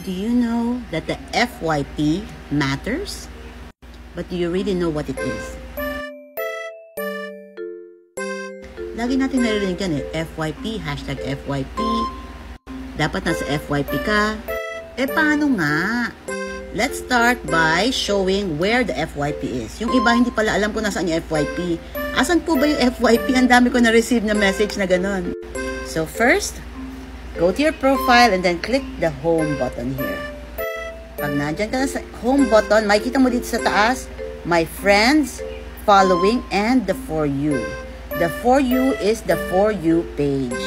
Do you know that the FYP matters? But do you really know what it is? Lagi natin naririnig yan FYP, hashtag FYP. Dapat nasa FYP ka. Paano nga? Let's start by showing where the FYP is. Yung iba hindi pala alam kung nasaan yung FYP. Asan po ba yung FYP? Ang dami ko na-receive na message na ganun. So first, go to your profile and then click the home button here. Pag nandyan ka na sa home button, makikita mo dito sa taas, my friends, following, and the For You. The For You is the For You page.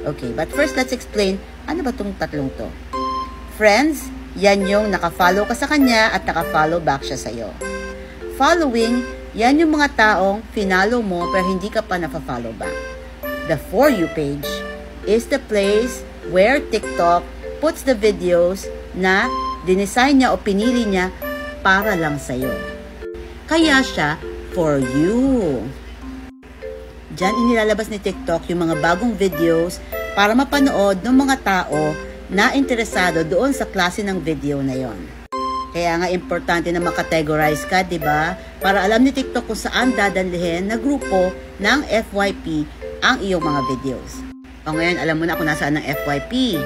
Okay, but first let's explain, ano ba itong tatlong to? Friends, yan yung nakafollow ka sa kanya at nakafollow back siya sa'yo. Following, yan yung mga taong finalo mo pero hindi ka pa nafa-follow back. The For You page is the place where TikTok puts the videos na dinesign niya o pinili niya para lang sa'yo. Kaya siya For You. Diyan inilalabas ni TikTok yung mga bagong videos para mapanood ng mga tao na interesado doon sa klase ng video na yon. Kaya nga importante na makategorize ka, di ba? Para alam ni TikTok kung saan dadalhin na grupo ng FYP ang iyong mga videos. O ngayon, alam mo na kung nasaan ang FYP.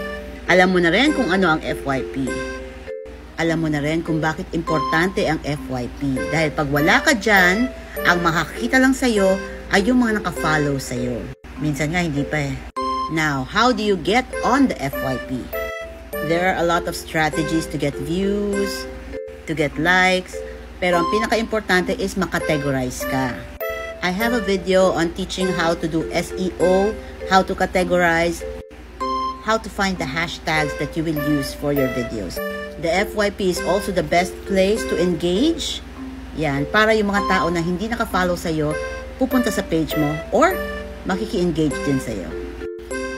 Alam mo na rin kung ano ang FYP. Alam mo na rin kung bakit importante ang FYP. Dahil pag wala ka dyan, ang makakita lang sa'yo ay yung mga nakafollow sa'yo. Minsan nga, hindi pa Now, how do you get on the FYP? There are a lot of strategies to get views, to get likes, pero ang pinaka-importante is makategorize ka. I have a video on teaching how to do SEO, how to categorize, how to find the hashtags that you will use for your videos. The FYP is also the best place to engage. Yan, para yung mga tao na hindi nakafollow sa'yo, pupunta sa page mo or makiki-engage din sa'yo.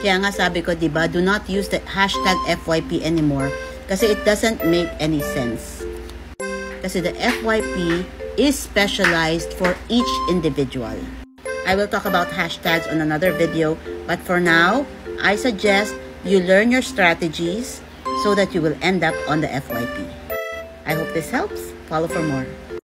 Kaya nga sabi ko, diba, do not use the hashtag FYP anymore kasi it doesn't make any sense. Kasi the FYP is specialized for each individual. I will talk about hashtags on another video, but for now, I suggest you learn your strategies so that you will end up on the FYP. I hope this helps. Follow for more.